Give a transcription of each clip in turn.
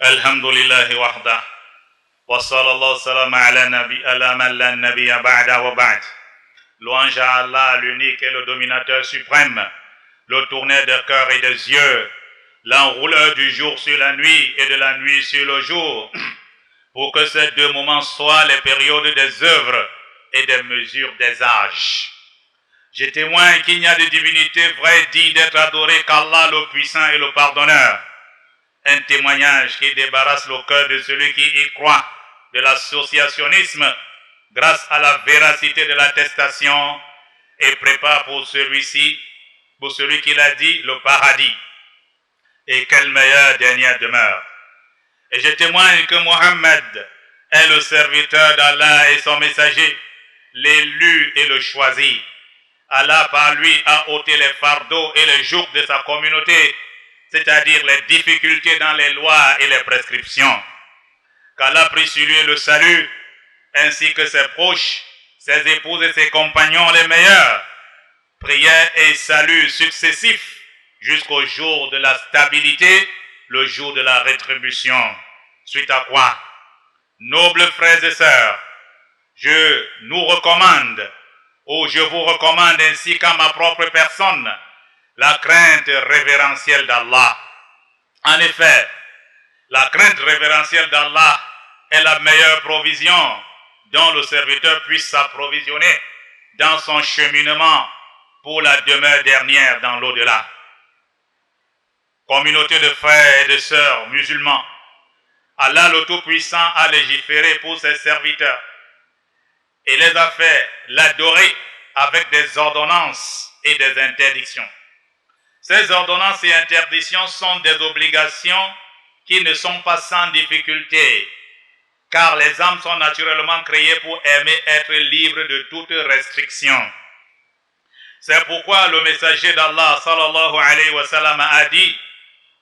Alhamdulillahi wahda. Wa sallallahu salam ala man la nabiyya ba'da wa ba'd. Louange à Allah, l'unique et le dominateur suprême, le tourneur de cœur et des yeux, l'enrouleur du jour sur la nuit et de la nuit sur le jour, pour que ces deux moments soient les périodes des œuvres et des mesures des âges. Je témoigne qu'il n'y a de divinité vraie digne d'être adorée qu'Allah le puissant et le pardonneur. Un témoignage qui débarrasse le cœur de celui qui y croit de l'associationnisme grâce à la véracité de l'attestation et prépare pour celui-ci, pour celui qui l'a dit, le paradis. Et quelle meilleure dernière demeure. Et je témoigne que Mohammed est le serviteur d'Allah et son messager, l'élu et le choisi. Allah par lui a ôté les fardeaux et les jougs de sa communauté, c'est-à-dire les difficultés dans les lois et les prescriptions. Qu'Allah prie sur lui le salut, ainsi que ses proches, ses épouses et ses compagnons les meilleurs. Prières et saluts successifs jusqu'au jour de la stabilité, le jour de la rétribution. Suite à quoi, nobles frères et sœurs, je vous recommande ainsi qu'à ma propre personne, la crainte révérentielle d'Allah. En effet, la crainte révérentielle d'Allah est la meilleure provision dont le serviteur puisse s'approvisionner dans son cheminement pour la demeure dernière dans l'au-delà. Communauté de frères et de sœurs musulmans, Allah le Tout-Puissant a légiféré pour ses serviteurs et les a fait l'adorer avec des ordonnances et des interdictions. Ces ordonnances et interdictions sont des obligations qui ne sont pas sans difficulté, car les âmes sont naturellement créées pour aimer être libres de toute restriction. C'est pourquoi le messager d'Allah sallallahu alayhi wa sallam a dit: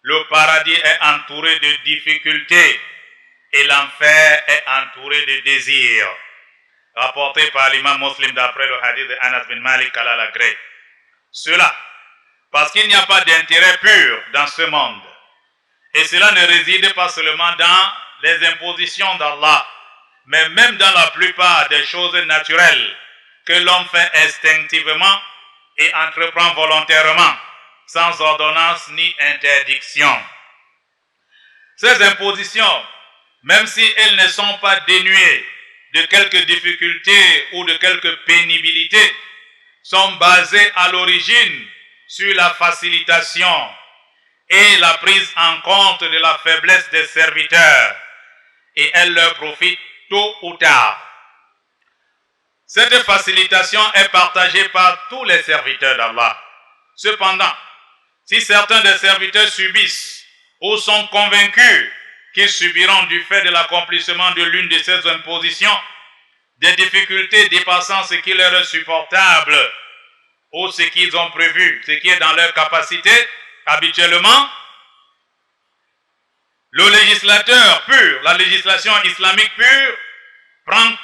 le paradis est entouré de difficultés et l'enfer est entouré de désirs. Rapporté par l'imam Muslim d'après le hadith de Anas bin Malik al-Agré. Cela, parce qu'il n'y a pas d'intérêt pur dans ce monde. Et cela ne réside pas seulement dans les impositions d'Allah, mais même dans la plupart des choses naturelles que l'homme fait instinctivement et entreprend volontairement, sans ordonnance ni interdiction. Ces impositions, même si elles ne sont pas dénuées de quelques difficultés ou de quelques pénibilités, sont basées à l'origine sur la facilitation et la prise en compte de la faiblesse des serviteurs, et elles leur profitent tôt ou tard. Cette facilitation est partagée par tous les serviteurs d'Allah. Cependant, si certains des serviteurs subissent ou sont convaincus qu'ils subiront du fait de l'accomplissement de l'une de ces impositions des difficultés dépassant ce qui leur est supportable ou ce qu'ils ont prévu, ce qui est dans leur capacité, habituellement, le législateur pur, la législation islamique pure, prend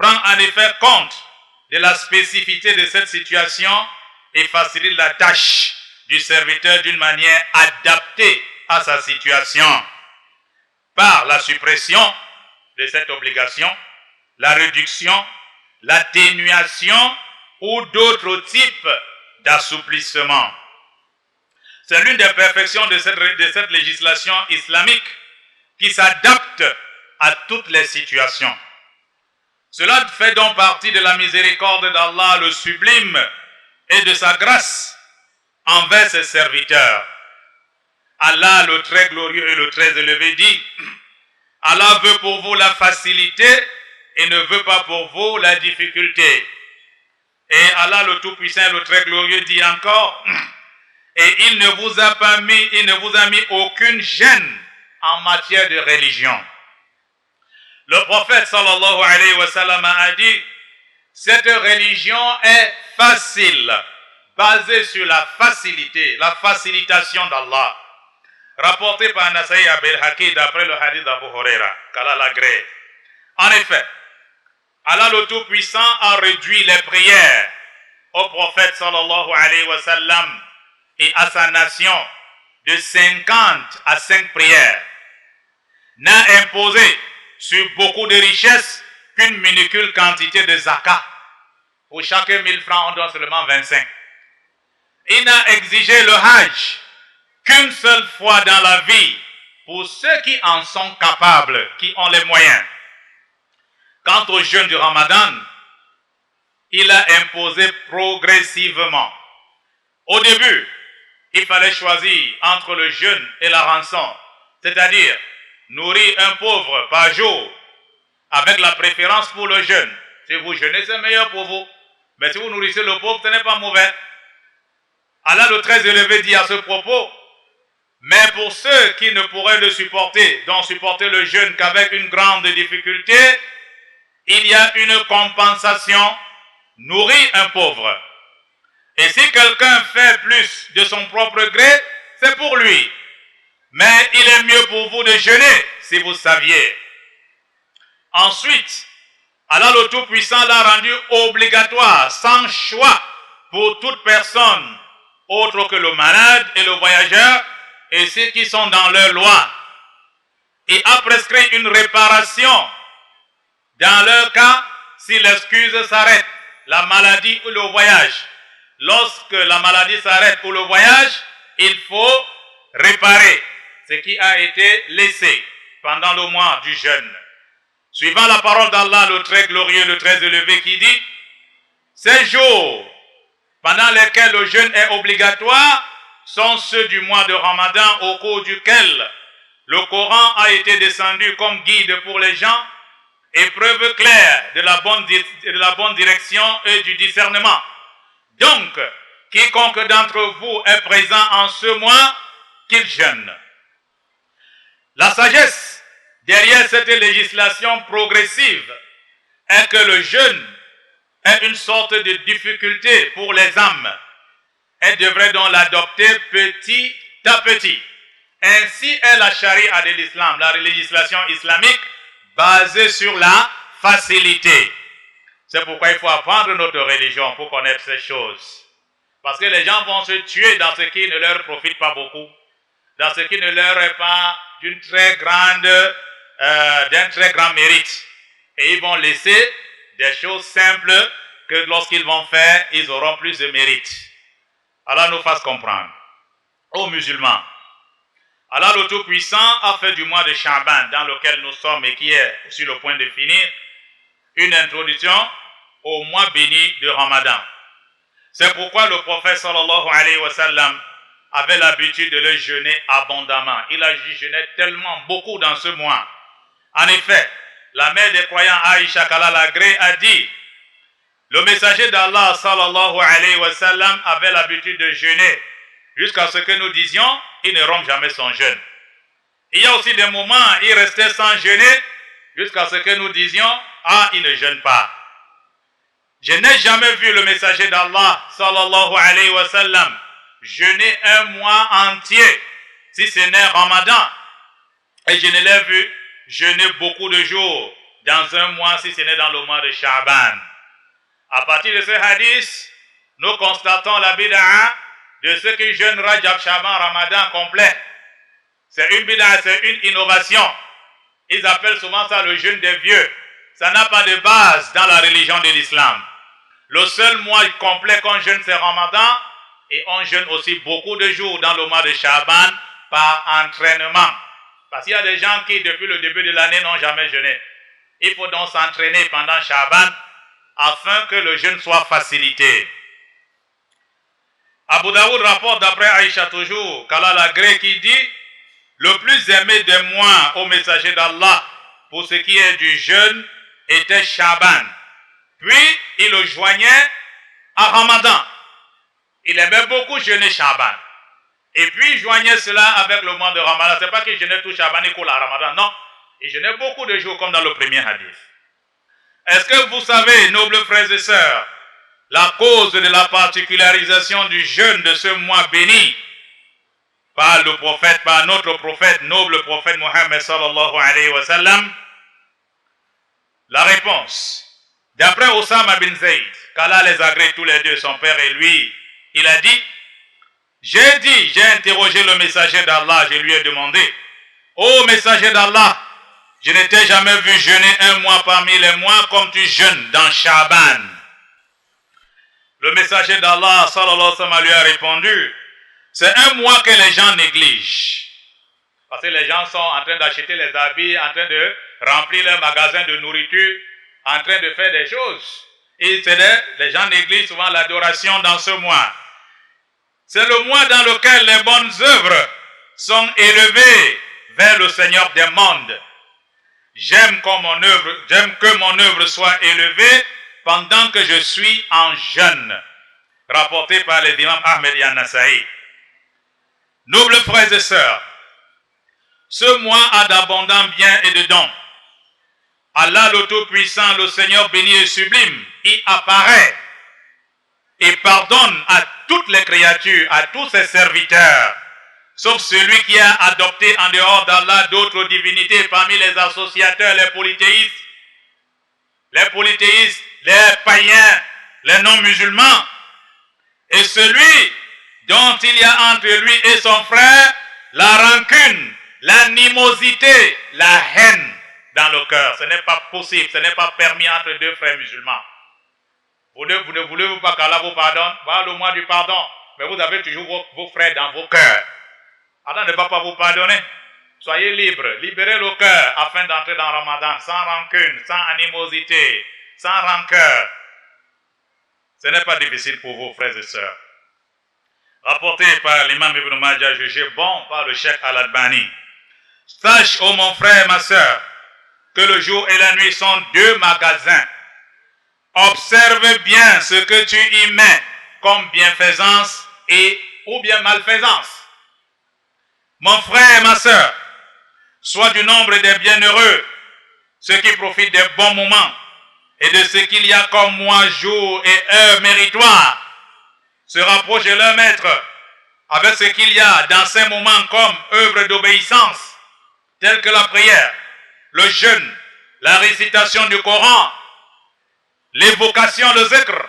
en effet compte de la spécificité de cette situation et facilite la tâche du serviteur d'une manière adaptée à sa situation, par la suppression de cette obligation, la réduction, l'atténuation ou d'autres types d'assouplissement. C'est l'une des perfections de cette législation islamique qui s'adapte à toutes les situations. Cela fait donc partie de la miséricorde d'Allah le sublime et de sa grâce envers ses serviteurs. Allah le très glorieux et le très élevé dit: Allah veut pour vous la facilité et ne veut pas pour vous la difficulté. Et Allah le Tout-Puissant et le très glorieux dit encore: et il ne vous a mis aucune gêne en matière de religion. Le prophète sallallahu alayhi wa sallam a dit: cette religion est facile, basée sur la facilité, la facilitation d'Allah. Rapporté par Nasaï Abel-Haki d'après le hadith d'Abu Huraira, qu'Allah l'agrée. En effet, Allah le Tout-Puissant a réduit les prières au prophète sallallahu alayhi wa sallam et à sa nation de 50 à 5 prières. n'a imposé sur beaucoup de richesses qu'une minuscule quantité de zakat. Pour chaque 1000 francs, on donne seulement 25. Il n'a exigé le hajj qu'une seule fois dans la vie pour ceux qui en sont capables, qui ont les moyens. Quant au jeûne du Ramadan, il a imposé progressivement. Au début, il fallait choisir entre le jeûne et la rançon, c'est-à-dire nourrir un pauvre par jour avec la préférence pour le jeûne. Si vous jeûnez, c'est meilleur pour vous. Mais si vous nourrissez le pauvre, ce n'est pas mauvais. Allah le très élevé dit à ce propos, mais pour ceux qui ne pourraient le supporter, donc supporter le jeûne qu'avec une grande difficulté, il y a une compensation, nourrir un pauvre. Et si quelqu'un fait plus de son propre gré, c'est pour lui. Mais il est mieux pour vous de jeûner, si vous saviez. Ensuite, Allah le Tout-Puissant l'a rendu obligatoire, sans choix, pour toute personne autre que le malade et le voyageur, et ceux qui sont dans leur loi. Il a prescrit une réparation dans leur cas si l'excuse s'arrête, la maladie ou le voyage. Lorsque la maladie s'arrête ou le voyage, il faut réparer ce qui a été laissé pendant le mois du jeûne. Suivant la parole d'Allah, le très glorieux, le très élevé, qui dit, ces jours pendant lesquels le jeûne est obligatoire sont ceux du mois de Ramadan au cours duquel le Coran a été descendu comme guide pour les gens et preuve claire de la bonne direction et du discernement. Donc, quiconque d'entre vous est présent en ce mois, qu'il jeûne. La sagesse derrière cette législation progressive est que le jeûne est une sorte de difficulté pour les âmes. Elle devrait donc l'adopter petit à petit. Ainsi est la charia de l'islam, la législation islamique basée sur la facilité. C'est pourquoi il faut apprendre notre religion pour connaître ces choses. Parce que les gens vont se tuer dans ce qui ne leur profite pas beaucoup, dans ce qui ne leur est pas d'un très grand mérite. Et ils vont laisser des choses simples que lorsqu'ils vont faire, ils auront plus de mérite. Allah nous fasse comprendre. Ô musulmans, Allah le Tout-Puissant a fait du mois de Sha'ban, dans lequel nous sommes et qui est sur le point de finir, une introduction au mois béni de Ramadan. C'est pourquoi le prophète sallallahu alayhi wa sallam avait l'habitude de le jeûner abondamment. Il a jeûné tellement beaucoup dans ce mois. En effet, la mère des croyants Aïcha qu'Allah l'agrée a dit, le messager d'Allah sallallahu alayhi wa sallam avait l'habitude de jeûner jusqu'à ce que nous disions, il ne rompt jamais son jeûne. Il y a aussi des moments, il restait sans jeûner jusqu'à ce que nous disions, il ne jeûne pas. Je n'ai jamais vu le messager d'Allah sallallahu alayhi wa sallam jeûner un mois entier, si ce n'est Ramadan. Et je ne l'ai vu jeûner beaucoup de jours dans un mois, si ce n'est dans le mois de Sha'ban. À partir de ce hadith, nous constatons la bid'a de ceux qui jeûnent Rajab, Sha'ban, Ramadan complet. C'est une bid'a, c'est une innovation. Ils appellent souvent ça le jeûne des vieux. Ça n'a pas de base dans la religion de l'islam. Le seul mois complet qu'on jeûne, c'est Ramadan. Et on jeûne aussi beaucoup de jours dans le mois de Sha'ban par entraînement. Parce qu'il y a des gens qui, depuis le début de l'année, n'ont jamais jeûné. Il faut donc s'entraîner pendant Sha'ban afin que le jeûne soit facilité. Abu Daoud rapporte d'après Aïcha toujours, qu'Allah l'agrée, qui dit, le plus aimé des mois au messager d'Allah pour ce qui est du jeûne était Sha'ban. Puis il le joignait à Ramadan. Il aimait beaucoup jeûner Sha'ban. Et puis il joignait cela avec le mois de Ramadan. Ce n'est pas qu'il jeûnait tout Sha'ban et la Ramadan. Non, il jeûnait beaucoup de jours comme dans le premier hadith. Est-ce que vous savez, nobles frères et sœurs, la cause de la particularisation du jeûne de ce mois béni par le prophète, par notre prophète, noble prophète Mohammed sallallahu alayhi wa sallam? La réponse, d'après Osama bin Zayd, qu'Allah les agrée tous les deux, son père et lui, il a dit, j'ai interrogé le messager d'Allah, je lui ai demandé, ô messager d'Allah, Je ne t'ai jamais vu jeûner un mois parmi les mois comme tu jeûnes dans Shaban. Le messager d'Allah, sallallahu alayhi wa sallam, lui a répondu, c'est un mois que les gens négligent. Parce que les gens sont en train d'acheter les habits, en train de remplir leurs magasins de nourriture, en train de faire des choses. Et les gens négligent souvent l'adoration dans ce mois. C'est le mois dans lequel les bonnes œuvres sont élevées vers le Seigneur des mondes. J'aime que mon œuvre soit élevée pendant que je suis en jeûne. Rapporté par les imams Ahmed et An-Nasa'i. Nobles frères et sœurs, ce mois a d'abondants biens et de dons. Allah le Tout-Puissant, le Seigneur béni et sublime, y apparaît et pardonne à toutes les créatures, à tous ses serviteurs, sauf celui qui a adopté en dehors d'Allah d'autres divinités parmi les associateurs, les polythéistes, les païens, les non-musulmans, et celui dont il y a entre lui et son frère la rancune, l'animosité, la haine dans le cœur. Ce n'est pas possible, ce n'est pas permis entre deux frères musulmans. Vous ne voulez pas qu'Allah vous pardonne? Voilà le mois du pardon. Mais vous avez toujours vos frères dans vos cœurs. Allah ne va pas vous pardonner. Soyez libres, libérez le cœur afin d'entrer dans Ramadan sans rancune, sans animosité, sans rancœur. Ce n'est pas difficile pour vous, frères et sœurs. Rapporté par l'imam Ibn Majah, jugé bon par le cheikh Al-Albani. Sache, ô mon frère, ma sœur, que le jour et la nuit sont deux magasins. Observe bien ce que tu y mets comme bienfaisance ou bien malfaisance. Mon frère, ma sœur, sois du nombre des bienheureux, ceux qui profitent des bons moments et de ce qu'il y a comme mois, jour et heure méritoire. Se rapproche de leur maître avec ce qu'il y a dans ces moments comme œuvre d'obéissance, telles que la prière, le jeûne, la récitation du Coran, l'évocation, le zikr,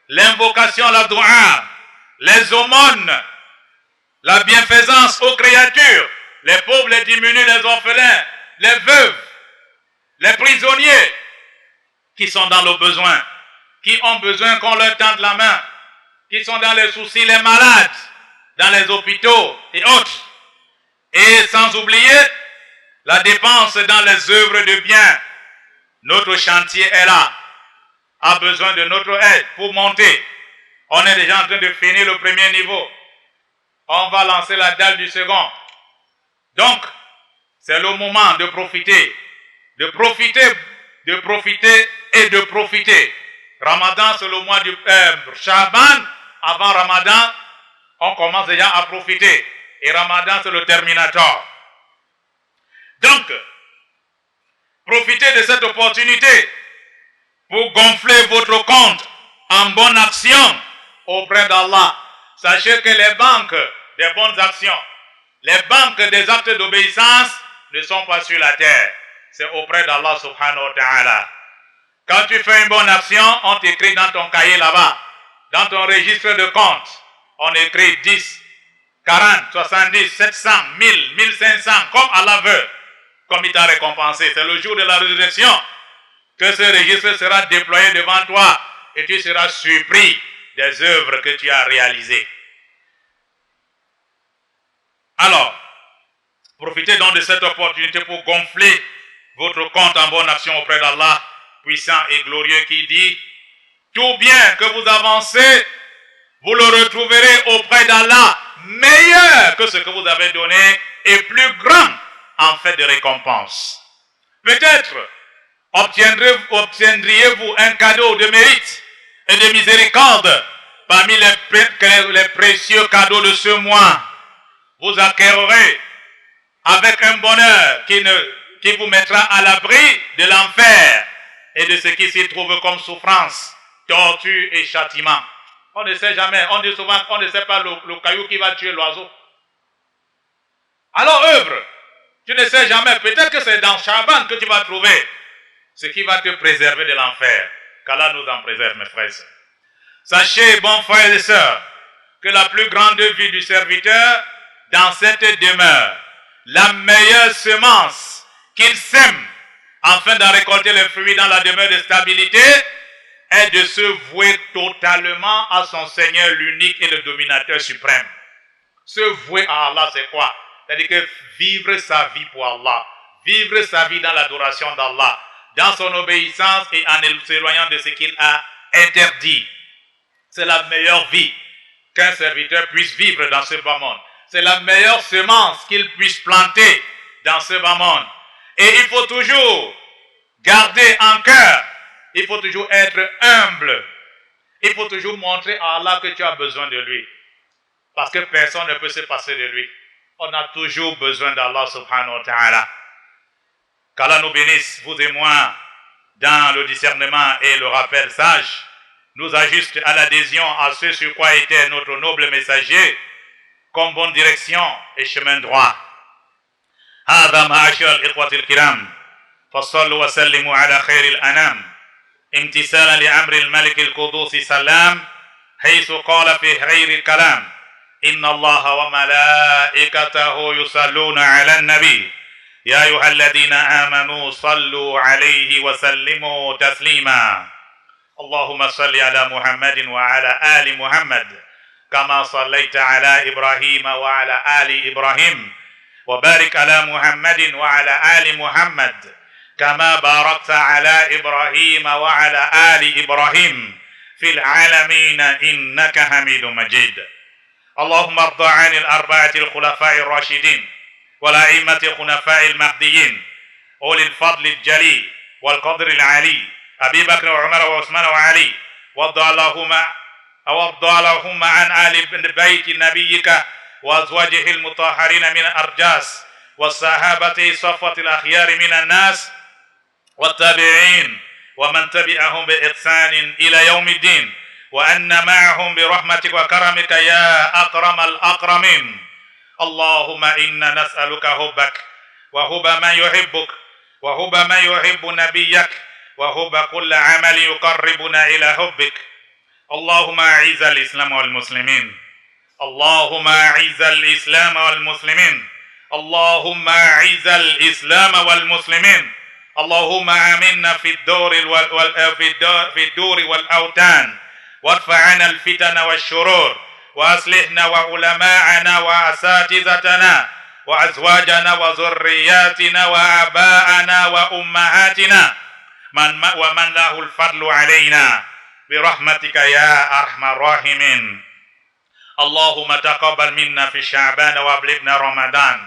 l'invocation, la doua, les aumônes, la bienfaisance aux créatures, les pauvres, les diminués, les orphelins, les veuves, les prisonniers qui sont dans le besoin, qui ont besoin qu'on leur tende la main, qui sont dans les soucis, les malades, dans les hôpitaux et autres. Et sans oublier la dépense dans les œuvres de bien. Notre chantier est là, a besoin de notre aide pour monter. On est déjà en train de finir le premier niveau. On va lancer la dalle du second. Donc, c'est le moment de profiter. De profiter et de profiter. Ramadan, c'est le mois du Shaban. Avant Ramadan, on commence déjà à profiter. Et Ramadan, c'est le terminator. Donc, profitez de cette opportunité pour gonfler votre compte en bonne action auprès d'Allah. Sachez que les banques des bonnes actions, les banques des actes d'obéissance ne sont pas sur la terre. C'est auprès d'Allah subhanahu wa ta'ala. Quand tu fais une bonne action, on t'écrit dans ton cahier là-bas, dans ton registre de compte, on écrit 10, 40, 70, 700, 1000, 1500, comme Allah veut, comme il t'a récompensé. C'est le jour de la résurrection que ce registre sera déployé devant toi et tu seras surpris des œuvres que tu as réalisées. Alors, profitez donc de cette opportunité pour gonfler votre compte en bonne action auprès d'Allah, puissant et glorieux, qui dit: tout bien que vous avancez, vous le retrouverez auprès d'Allah, meilleur que ce que vous avez donné et plus grand en fait de récompense. Peut-être obtiendriez-vous un cadeau de mérite et de miséricorde parmi les précieux cadeaux de ce mois. Vous acquérerez avec un bonheur qui vous mettra à l'abri de l'enfer et de ce qui s'y trouve comme souffrance, torture et châtiment. On ne sait jamais, on dit souvent qu'on ne sait pas le caillou qui va tuer l'oiseau. Alors œuvre, tu ne sais jamais, peut-être que c'est dans Shaban que tu vas trouver ce qui va te préserver de l'enfer. Qu'Allah nous en préserve, mes frères. Sachez, bons frères et sœurs, que la plus grande vie du serviteur dans cette demeure, la meilleure semence qu'il sème afin d'en récolter les fruits dans la demeure de stabilité, est de se vouer totalement à son Seigneur l'unique et le dominateur suprême. Se vouer à Allah, c'est quoi? C'est-à-dire que vivre sa vie pour Allah, vivre sa vie dans l'adoration d'Allah, dans son obéissance et en s'éloignant de ce qu'il a interdit. C'est la meilleure vie qu'un serviteur puisse vivre dans ce bas monde. C'est la meilleure semence qu'il puisse planter dans ce bas monde. Et il faut toujours garder en cœur, il faut toujours être humble. Il faut toujours montrer à Allah que tu as besoin de lui. Parce que personne ne peut se passer de lui. On a toujours besoin d'Allah subhanahu wa ta'ala. Qu'Allah nous bénisse, vous et moi, dans le discernement et le rappel sage, nous ajuste à l'adhésion à ce sur quoi était notre noble messager, comme bonne direction et chemin droit. هذا معاشر الإخوة الكرام فصلوا وسلموا على خير الأنام امتثالا لأمر الملك القدوس سلام حيث قال في خير الكلام إن الله وملائكته يصلون على النبي يا أيها الذين آمنوا صلوا عليه وسلموا تسليما اللهم صل على محمد وعلى آل محمد كما صليت على إبراهيم وعلى آل إبراهيم وبارك على محمد وعلى آل محمد كما باركت على إبراهيم وعلى آل إبراهيم في العالمين إنك حميد مجيد اللهم ارض عن الأربعة الخلفاء الراشدين والأئمة الخلفاء المهديين أولي الفضل الجلي والقدر العلي أبي بكر وعمر وعثمان وعلي وارض اللهم عن آل بيت نبيك وأزواجه المطهرين من الأرجاس والصحابة صفوة الأخيار من الناس والتابعين ومن تبعهم بإحسان إلى يوم الدين وأن معهم برحمتك وكرمك يا أكرم الأكرمين اللهم إنا نسألك حبك وحب من يحبك وحب من يحب نبيك وحب كل عمل يقربنا إلى حبك اللهم أعز الإسلام والمسلمين اللهم أعز الإسلام والمسلمين اللهم أعز الإسلام والمسلمين اللهم آمنا في الدور والأوطان وادفع عنا الفتن والشرور وأصلحنا وعلماءنا وأساتذتنا وأزواجنا وذرياتنا وآباءنا وأمهاتنا ومن له الفضل علينا برحمتك يا أرحم الراحمين اللهم تقبل منا في شعبان وابلغنا رمضان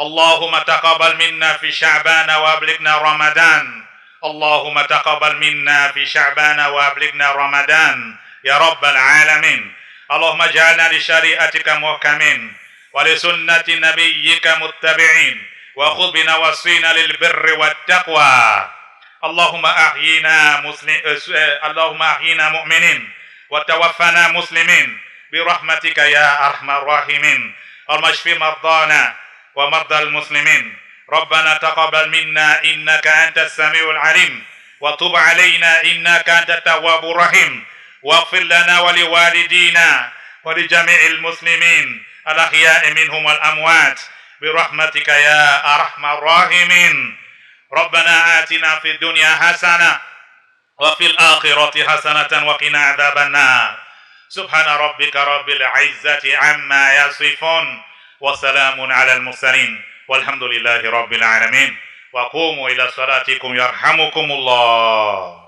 اللهم تقبل منا في شعبان وابلغنا رمضان اللهم تقبل منا في شعبان وابلغنا رمضان يا رب العالمين اللهم اجعلنا لشريعتك محكمين ولسنة نبيك متبعين وخذ بنواصينا للبر والتقوى اللهم أحيينا مؤمنين وتوفنا مسلمين برحمتك يا أرحم الراحمين اللهم اشف مرضانا ومرضى المسلمين ربنا تقبل منا إنك أنت السميع العليم وتب علينا إنك أنت التواب الرحيم واغفر لنا ولوالدينا ولجميع المسلمين الأحياء منهم والأموات برحمتك يا أرحم الراحمين ربنا آتنا في الدنيا حسنة وفي الآخرة حسنة وقنا عذاب النار سبحان ربك رب العزة عما يصفون وسلام على المرسلين والحمد لله رب العالمين وقوموا إلى صلاتكم يرحمكم الله